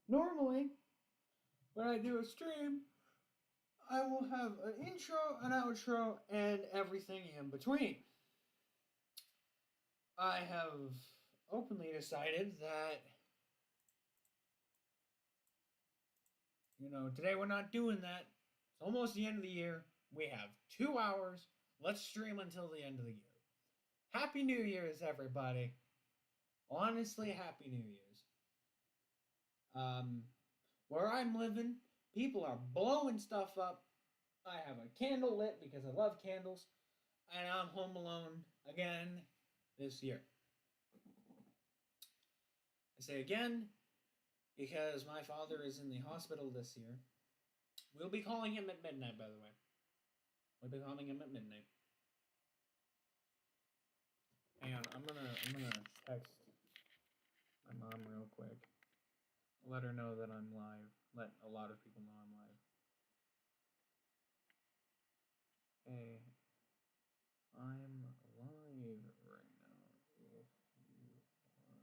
Normally, when I do a stream, I will have an intro, an outro, and everything in between. I have openly decided that, today we're not doing that. It's almost the end of the year. We have 2 hours. Let's stream until the end of the year. Happy New Year's, everybody. Honestly, Happy New Year's. Where I'm living, people are blowing stuff up. I have a candle lit because I love candles. And I'm home alone again this year. I say again because my father is in the hospital this year. We'll be calling him at midnight, by the way. We'll be calling him at midnight. Hang on, I'm gonna text my mom real quick. Let her know that I'm live. Let a lot of people know I'm live. Hey, I'm live right now. If you want to come see me.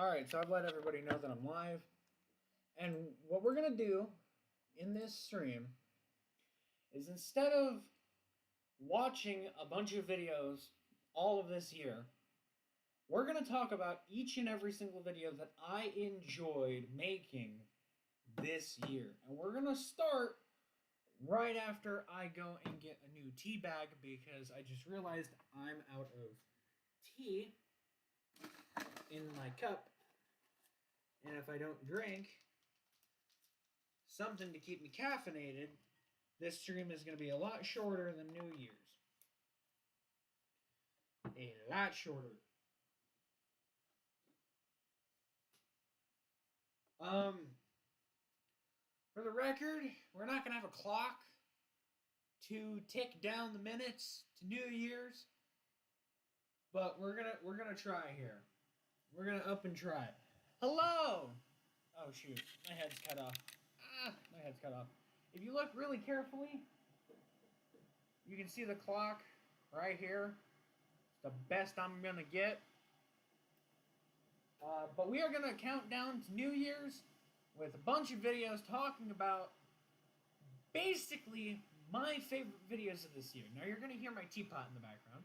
Alright, so I've let everybody know that I'm live. And what we're going to do in this stream is instead of watching a bunch of videos all of this year, we're going to talk about each and every single video that I enjoyed making this year. And we're going to start right after I go and get a new tea bag because I just realized I'm out of tea in my cup. And if I don't drink something to keep me caffeinated, this stream is going to be a lot shorter than New Year's. A lot shorter. For the record, we're not going to have a clock to tick down the minutes to New Year's, but we're gonna try here. We're gonna up and try. Hello! Oh shoot, my head's cut off. My head's cut off. If you look really carefully, you can see the clock right here. It's the best I'm gonna get. But we are gonna count down to New Year's with a bunch of videos talking about basically my favorite videos of this year. Now you're gonna hear my teapot in the background.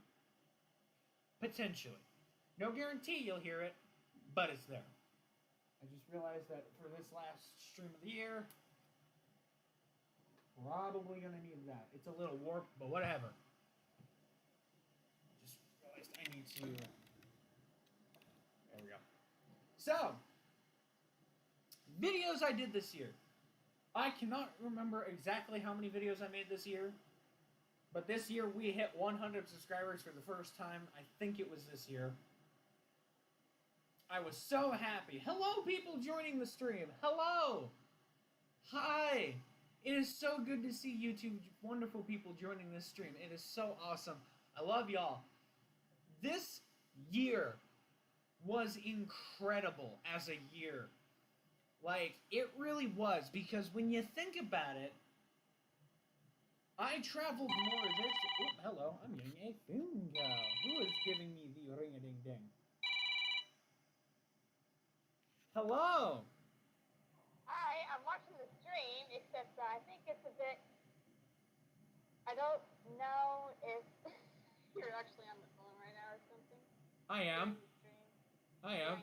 Potentially. No guarantee you'll hear it, but it's there. I just realized that for this last stream of the year, probably gonna need that. It's a little warped, but whatever. Just realized I need to. There we go. So, videos I did this year. I cannot remember exactly how many videos I made this year, but this year we hit 100 subscribers for the first time. I think it was this year. I was so happy. Hello, people joining the stream. Hello. Hi. It is so good to see you two wonderful people joining this stream. It is so awesome. I love y'all. This year was incredible as a year. Like, it really was, because when you think about it, I traveled more this... Oh, hello, I'm getting a phone call. Who is giving me the ring-a-ding-ding? Hello! Hi, I'm watching the stream, except I think it's a bit... I don't know if you're actually on the phone right now or something. I am. I am.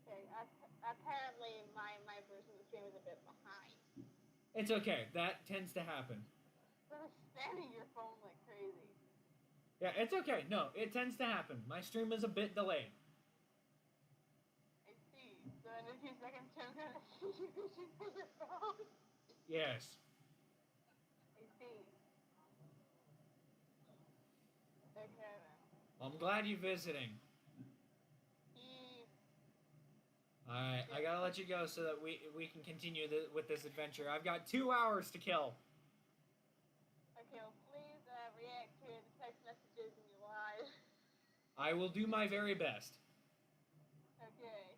Okay, apparently my version of the stream is a bit behind. It's okay. That tends to happen. instead of spamming your phone like crazy. Yeah, it's okay. No, it tends to happen. My stream is a bit delayed. I see. So in a few seconds, I'm gonna see you reaching for your phone. Yes. I see. Okay then. Well, I'm glad you're visiting. Alright, I gotta let you go so that we can continue with this adventure. I've got 2 hours to kill. Okay, well please react to the text messages in your live. I will do my very best. Okay.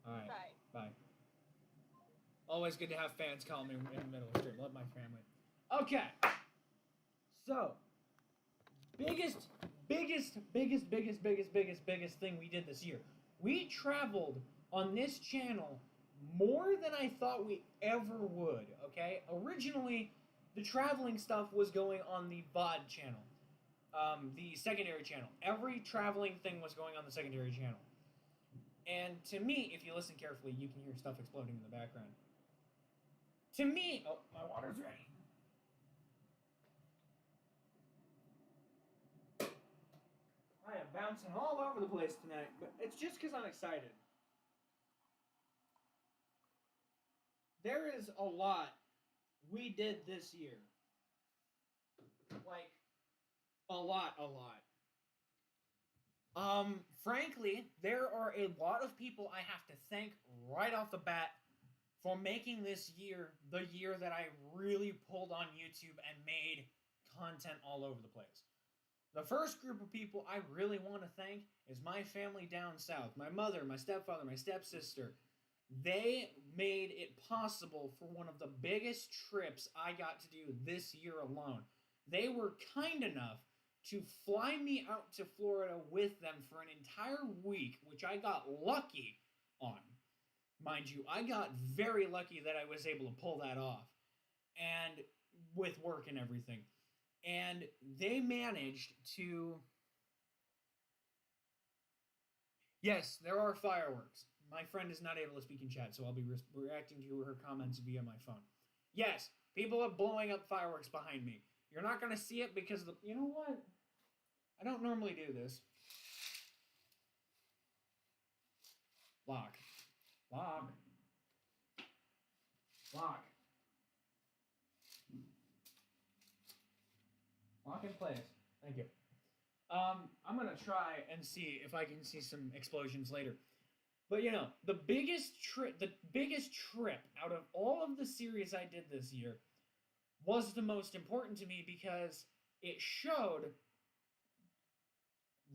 Alright. Bye. Bye. Always good to have fans call me in the middle of the stream. Love my family. Okay. So, biggest thing we did this year. We traveled on this channel more than I thought we ever would, okay? Originally, the traveling stuff was going on the VOD channel, the secondary channel. Every traveling thing was going on the secondary channel. And to me, if you listen carefully, you can hear stuff exploding in the background. To me, oh, my water's ready. I am bouncing all over the place tonight, but it's just because I'm excited. There is a lot we did this year. Like, a lot. Frankly, there are a lot of people I have to thank right off the bat for making this year the year that I really pulled on YouTube and made content all over the place. The first group of people I really want to thank is my family down south. My mother, my stepfather, my stepsister. They made it possible for one of the biggest trips I got to do this year alone. They were kind enough to fly me out to Florida with them for an entire week, which I got lucky on. Mind you, I got very lucky that I was able to pull that off, and with work and everything. And they managed to... Yes, there are fireworks. My friend is not able to speak in chat, so I'll be reacting to her comments via my phone. Yes, people are blowing up fireworks behind me. You're not going to see it because the... You know what? I don't normally do this. Lock. Lock. Lock. Lock in place. Thank you. I'm going to try and see if I can see some explosions later. But, you know, the biggest trip out of all of the series I did this year was the most important to me because it showed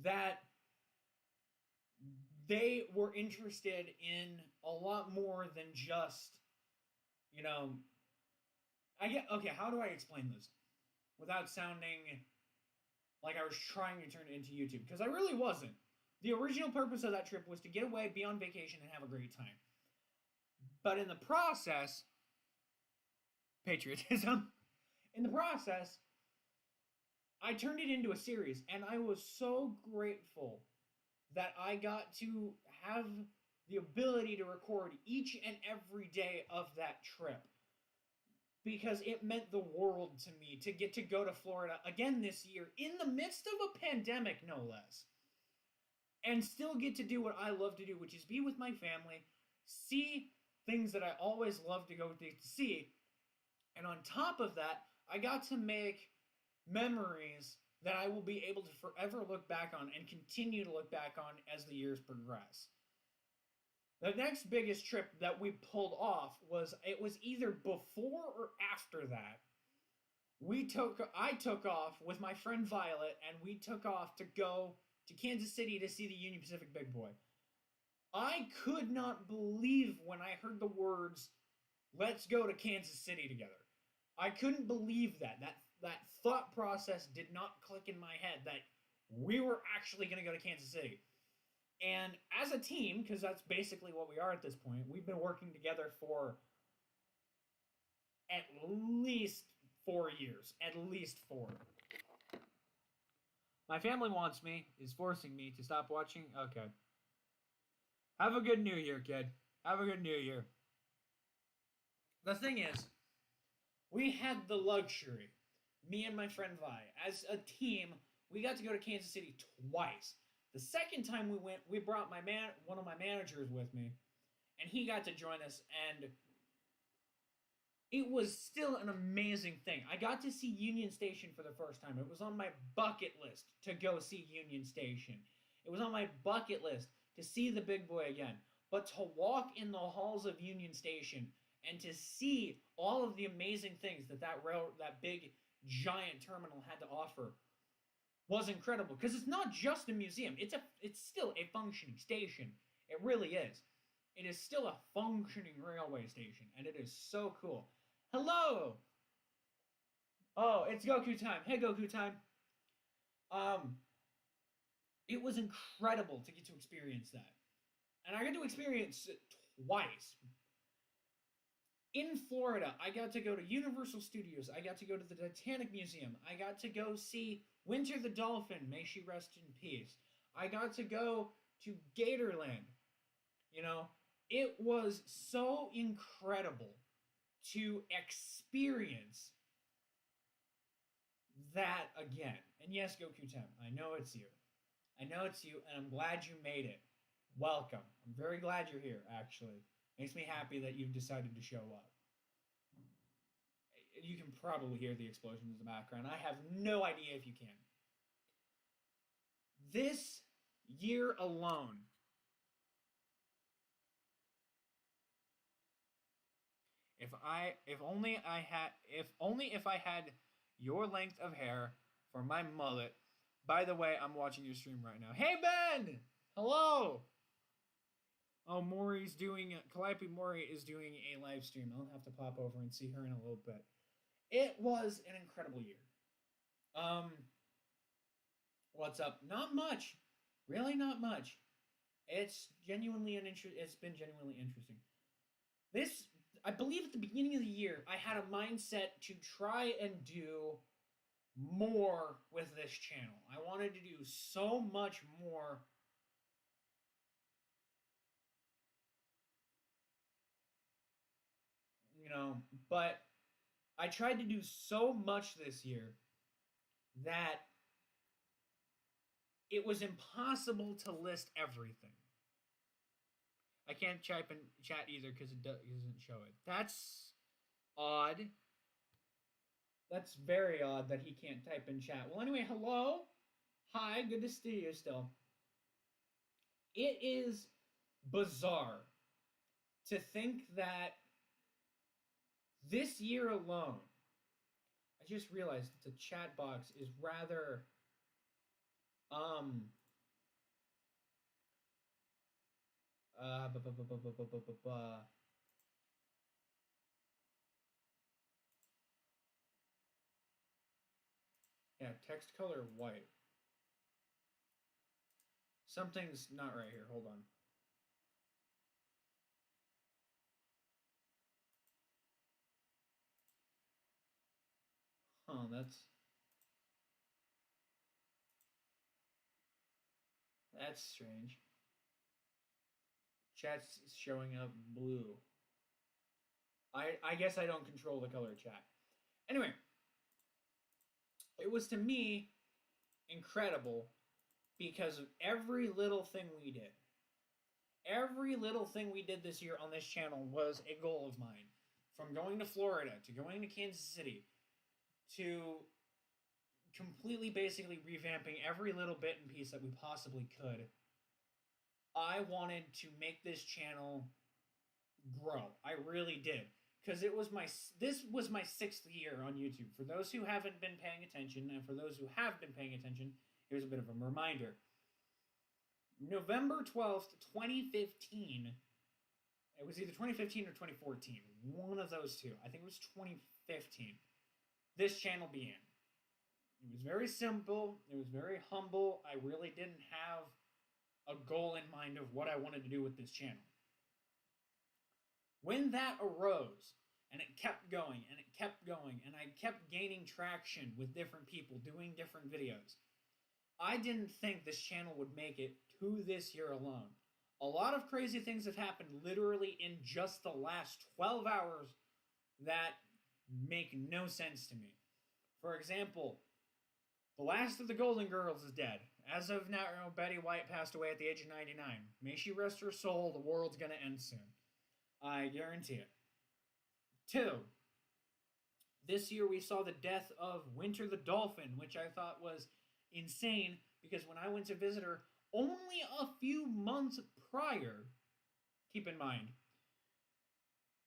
that they were interested in a lot more than just, you know, okay, how do I explain this without sounding like I was trying to turn it into YouTube? Because I really wasn't. The original purpose of that trip was to get away, be on vacation, and have a great time. But in the process, patriotism, in the process, I turned it into a series, and I was so grateful that I got to have the ability to record each and every day of that trip. Because it meant the world to me to get to go to Florida again this year, in the midst of a pandemic, no less. And still get to do what I love to do, which is be with my family, see things that I always love to go to see. And on top of that, I got to make memories that I will be able to forever look back on and continue to look back on as the years progress. The next biggest trip that we pulled off was either before or after that. I took off with my friend Violet, and we took off to go to Kansas City to see the Union Pacific Big Boy. I could not believe when I heard the words, "Let's go to Kansas City together." I couldn't believe that. That thought process did not click in my head that we were actually going to go to Kansas City. And as a team, because that's basically what we are at this point, we've been working together for at least 4 years. At least 4. My family wants me, is forcing me to stop watching. Okay. Have a good New Year, kid. Have a good New Year. The thing is, we had the luxury me and my friend Vi, as a team, we got to go to Kansas City twice. The second time we went, we brought one of my managers with me, and he got to join us, and it was still an amazing thing. I got to see Union Station for the first time. It was on my bucket list to go see Union Station. It was on my bucket list to see the big boy again. But to walk in the halls of Union Station and to see all of the amazing things that big giant terminal had to offer was incredible, because it's not just a museum. It's still a functioning station. It really is. It is still a functioning railway station, and it is so cool. Hello. Oh, it's Goku time. Hey, Goku time. It was incredible to get to experience that, and I got to experience it twice. In Florida, I got to go to Universal Studios. I got to go to the Titanic Museum. I got to go see Winter the Dolphin. May she rest in peace. I got to go to Gatorland. You know, it was so incredible to experience that again. And yes, Goku-Tem, I know it's you. I know it's you, and I'm glad you made it. Welcome. I'm very glad you're here, actually. Makes me happy that you've decided to show up. You can probably hear the explosions in the background. I have no idea if you can. This year alone, if only if I had your length of hair for my mullet. By the way, I'm watching your stream right now. Hey Ben! Hello! Oh, Calliope Mori is doing a live stream. I'll have to pop over and see her in a little bit. It was an incredible year. What's up? Not much. Really not much. It's been genuinely interesting. I believe at the beginning of the year, I had a mindset to try and do more with this channel. I wanted to do so much more. You know, but I tried to do so much this year that it was impossible to list everything. I can't type in chat either because it doesn't show it. That's odd. That's very odd that he can't type in chat. Well, anyway, hello. Hi, good to see you still. It is bizarre to think that this year alone, I just realized the chat box is rather yeah, text color white. Something's not right here. Hold on. Oh, that's strange. Chat's showing up blue. I guess I don't control the color chat. Anyway, it was to me incredible because of every little thing we did. Every little thing we did this year on this channel was a goal of mine. From going to Florida, to going to Kansas City, to completely basically revamping every little bit and piece that we possibly could. I wanted to make this channel grow. I really did. Because this was my 6th year on YouTube. For those who haven't been paying attention, and for those who have been paying attention, here's a bit of a reminder. November 12th, 2015, it was either 2015 or 2014, one of those two. I think it was 2015. This channel began. It was very simple. It was very humble. I really didn't have a goal in mind of what I wanted to do with this channel. When that arose, and it kept going, and it kept going, and I kept gaining traction with different people, doing different videos, I didn't think this channel would make it to this year alone. A lot of crazy things have happened literally in just the last 12 hours that make no sense to me. For example, the last of the Golden Girls is dead. As of now, Betty White passed away at the age of 99. May she rest her soul. The world's gonna end soon. I guarantee it. 2. This year we saw the death of Winter the Dolphin, which I thought was insane because when I went to visit her only a few months prior, keep in mind,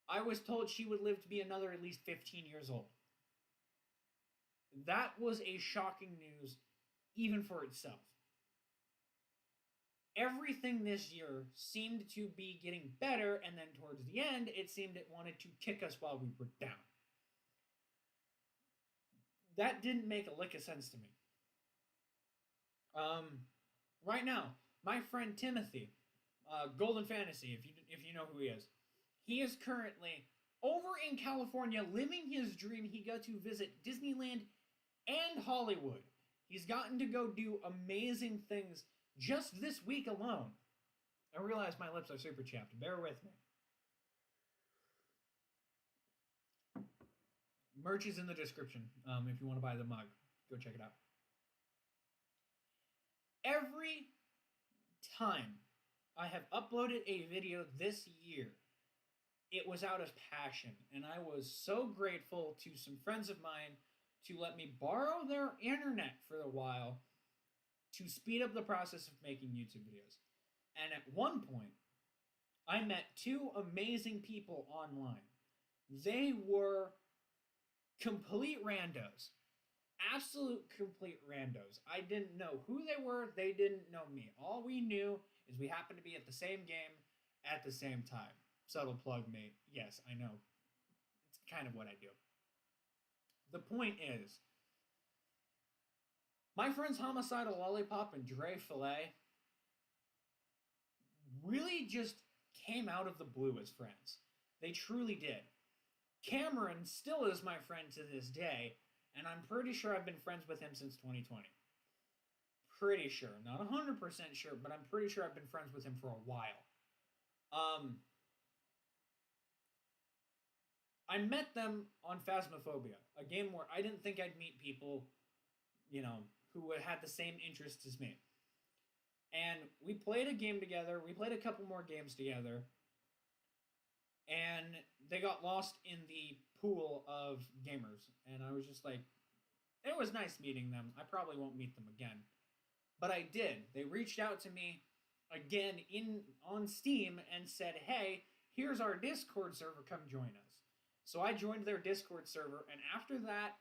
I was told she would live to be another at least 15 years old. That was a shocking news, even for itself. Everything this year seemed to be getting better, and then towards the end, it seemed it wanted to kick us while we were down. That didn't make a lick of sense to me. Right now, my friend Timothy, Golden Fantasy, if you know who he is currently over in California living his dream. He got to visit Disneyland and Hollywood. He's gotten to go do amazing things just this week alone. I realize my lips are super chapped. Bear with me. Merch is in the description. If you want to buy the mug, go check it out. Every time I have uploaded a video this year, it was out of passion, and I was so grateful to some friends of mine to let me borrow their internet for a while to speed up the process of making YouTube videos. And at one point, I met 2 amazing people online. They were complete randos. Absolute complete randos. I didn't know who they were. They didn't know me. All we knew is we happened to be at the same game at the same time. Subtle plug, mate. Yes, I know. It's kind of what I do. The point is, my friends Homicidal Lollipop and Dre Filet really just came out of the blue as friends. They truly did. Cameron still is my friend to this day, and I'm pretty sure I've been friends with him since 2020. Pretty sure. Not 100% sure, but I'm pretty sure I've been friends with him for a while. I met them on Phasmophobia, a game where I didn't think I'd meet people, who had the same interests as me. And we played a game together. We played a couple more games together. And they got lost in the pool of gamers. And I was just like, it was nice meeting them. I probably won't meet them again. But I did. They reached out to me again on Steam and said, hey, here's our Discord server. Come join us. So I joined their Discord server. And after that,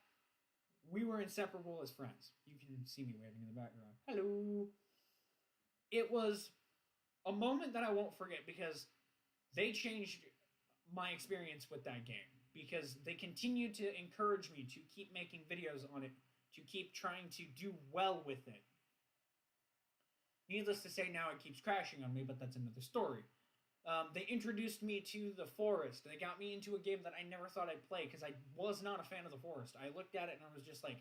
we were inseparable as friends. You can see me waving in the background. Hello. It was a moment that I won't forget because they changed my experience with that game. Because they continued to encourage me to keep making videos on it, to keep trying to do well with it. Needless to say, now it keeps crashing on me, but that's another story. They introduced me to The Forest. They got me into a game that I never thought I'd play because I was not a fan of The Forest. I looked at it and I was just like,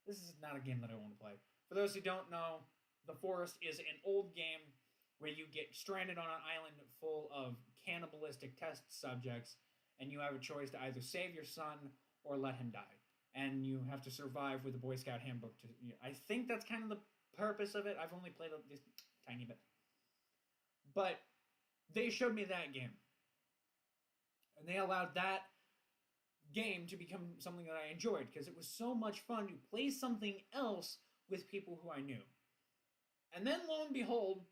this is not a game that I want to play. For those who don't know, The Forest is an old game where you get stranded on an island full of cannibalistic test subjects, and you have a choice to either save your son or let him die. And you have to survive with the Boy Scout handbook. I think that's kind of the purpose of it. I've only played this tiny bit. But they showed me that game. And they allowed that game to become something that I enjoyed because it was so much fun to play something else with people who I knew. And then, lo and behold,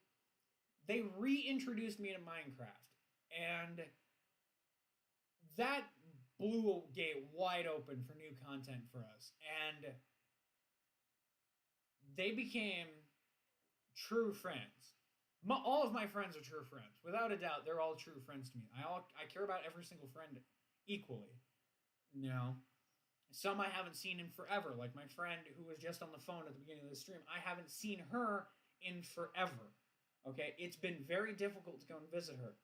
they reintroduced me to Minecraft. And that blew a gate wide open for new content for us. And they became true friends. All of my friends are true friends. Without a doubt, they're all true friends to me. I care about every single friend equally. Some I haven't seen in forever. Like my friend who was just on the phone at the beginning of the stream. I haven't seen her in forever. Okay? It's been very difficult to go and visit her.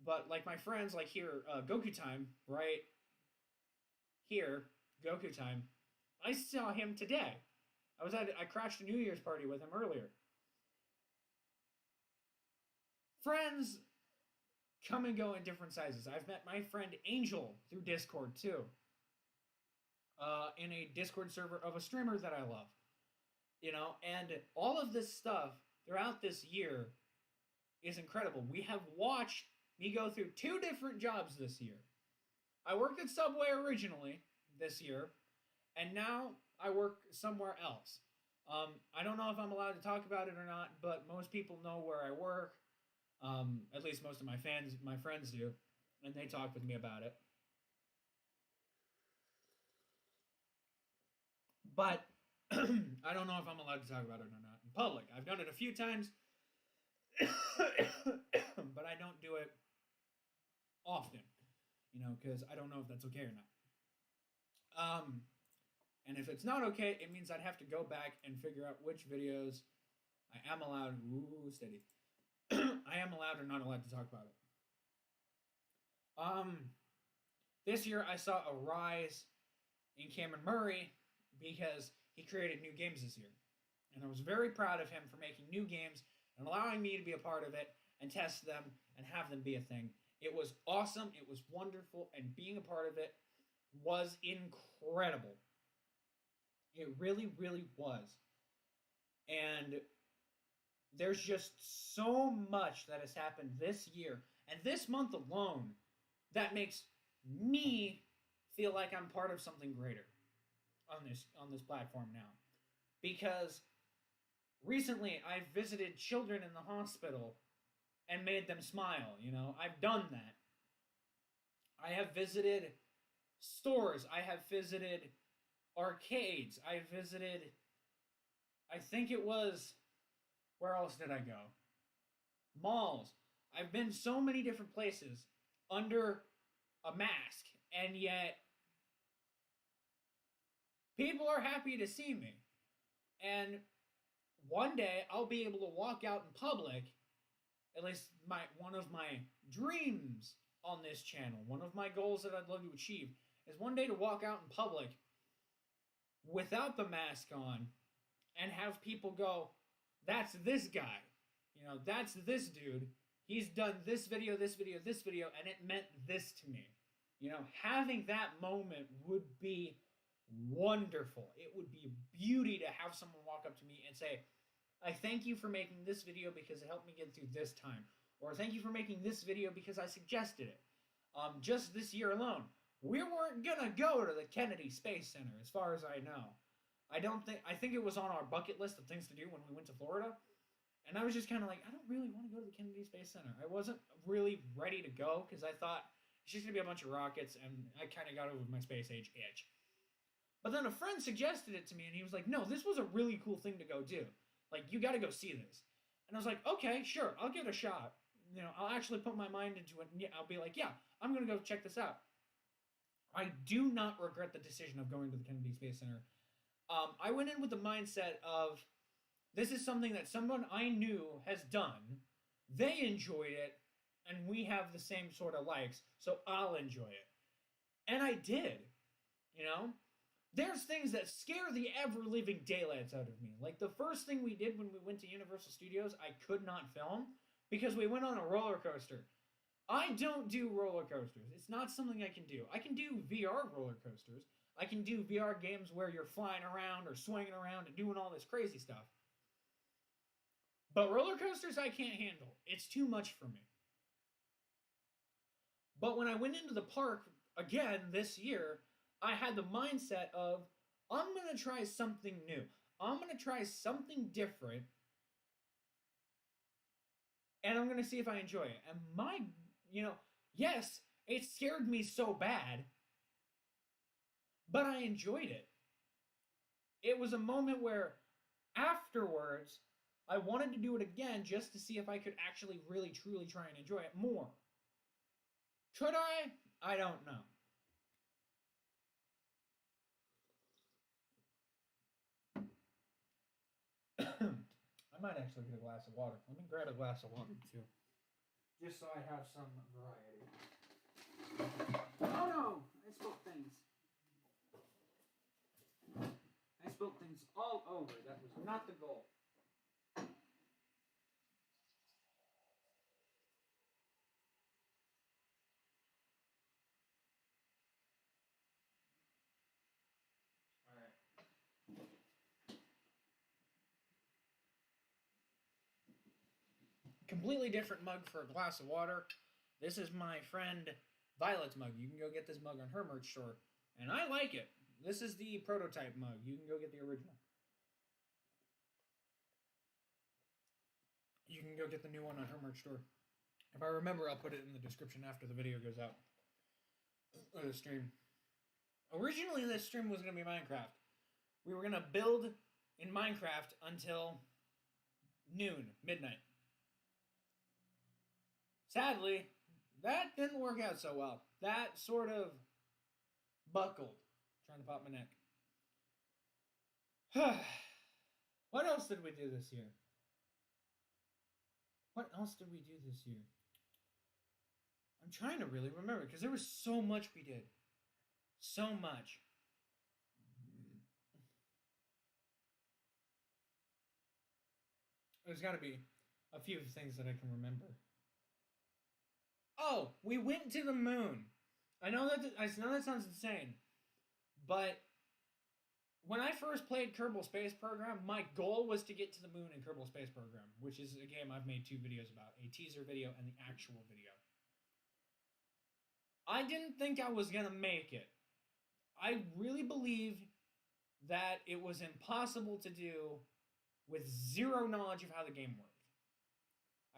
But like my friends, like here, Goku Time, right here, Goku Time, I saw him today. I crashed a New Year's party with him earlier. Friends come and go in different sizes. I've met my friend Angel through Discord too. in a Discord server of a streamer that I love. And all of this stuff throughout this year is incredible. We have watched me go through 2 different jobs this year. I worked at Subway originally this year, and now I work somewhere else. I don't know if I'm allowed to talk about it or not, but most people know where I work. At least most of my friends do, and they talk with me about it. But I don't know if I'm allowed to talk about it or not in public. I've done it a few times, but I don't do it often, because I don't know if that's okay or not. And if it's not okay, it means I'd have to go back and figure out which videos I am allowed. Steady. I am allowed or not allowed to talk about it. This year I saw a rise in Cameron Murray because he created new games this year. And I was very proud of him for making new games and allowing me to be a part of it and test them and have them be a thing. It was awesome. It was wonderful. And being a part of it was incredible. It really, really was. And there's just so much that has happened this year and this month alone that makes me feel like I'm part of something greater on this platform now. Because recently I've visited children in the hospital and made them smile, I've done that. I have visited stores, I have visited arcades, I visited, I think it was, where else did I go? Malls. I've been so many different places under a mask, and yet people are happy to see me. And one day I'll be able to walk out in public, at least one of my dreams on this channel, one of my goals that I'd love to achieve, is one day to walk out in public without the mask on and have people go, that's this guy. That's this dude. He's done this video, this video, this video, and it meant this to me. Having that moment would be wonderful. It would be a beauty to have someone walk up to me and say, I thank you for making this video because it helped me get through this time. Or thank you for making this video because I suggested it. Just this year alone, we weren't gonna go to the Kennedy Space Center, as far as I know. I think it was on our bucket list of things to do when we went to Florida. And I was just kind of like, I don't really want to go to the Kennedy Space Center. I wasn't really ready to go because I thought it's just going to be a bunch of rockets, and I kind of got over my space age itch. But then a friend suggested it to me, and he was like, no, this was a really cool thing to go do. Like, you got to go see this. And I was like, okay, sure, I'll give it a shot. I'll actually put my mind into it, and I'll be like, yeah, I'm going to go check this out. I do not regret the decision of going to the Kennedy Space Center. I went in with the mindset of, this is something that someone I knew has done. They enjoyed it, and we have the same sort of likes, so I'll enjoy it. And I did. There's things that scare the ever-living daylights out of me. Like the first thing we did when we went to Universal Studios, I could not film because we went on a roller coaster. I don't do roller coasters. It's not something I can do. I can do VR roller coasters. I can do VR games where you're flying around or swinging around and doing all this crazy stuff. But roller coasters I can't handle. It's too much for me. But when I went into the park again this year, I had the mindset of, I'm going to try something new. I'm going to try something different. And I'm going to see if I enjoy it. And yes, it scared me so bad. But I enjoyed it. It was a moment where afterwards, I wanted to do it again just to see if I could actually really truly try and enjoy it more. Could I? I don't know. I might actually get a glass of water. Let me grab a glass of water too. Just so I have some variety. Oh no! I spilled things. I spilled things all over. That was not the goal. completely different mug for a glass of water. This is my friend Violet's mug. You can go get this mug on her merch store. And I like it. This is the prototype mug. You can go get the original. You can go get the new one on her merch store. If I remember, I'll put it in the description after the video goes out. Or the stream. Originally, this stream was going to be Minecraft. We were going to build in Minecraft until noon, midnight. Sadly, that didn't work out so well. That sort of buckled. Trying to pop my neck. What else did we do this year? What else did we do this year? I'm trying to really remember, because there was so much we did. So much. There's got to be a few things that I can remember. Oh, we went to the moon. I know that sounds insane, but when I first played Kerbal Space Program, my goal was to get to the moon in Kerbal Space Program, which is a game I've made 2 videos about, a teaser video and the actual video. I didn't think I was going to make it. I really believed that it was impossible to do with zero knowledge of how the game worked.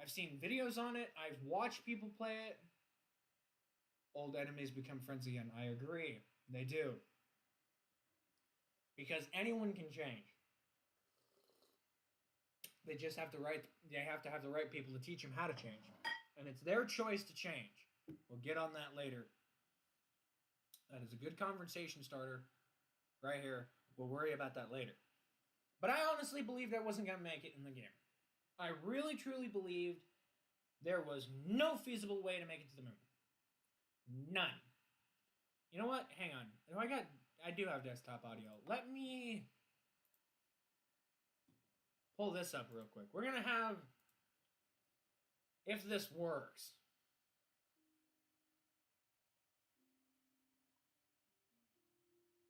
I've seen videos on it. I've watched people play it. Old enemies become friends again. I agree. They do. Because anyone can change. They just have to have the right people to teach them how to change. And it's their choice to change. We'll get on that later. That is a good conversation starter right here. We'll worry about that later. But I honestly believed I wasn't going to make it in the game. I really, truly believed there was no feasible way to make it to the moon. None. You know what? Hang on. I do have desktop audio. Let me pull this up real quick. We're going to have If This Works.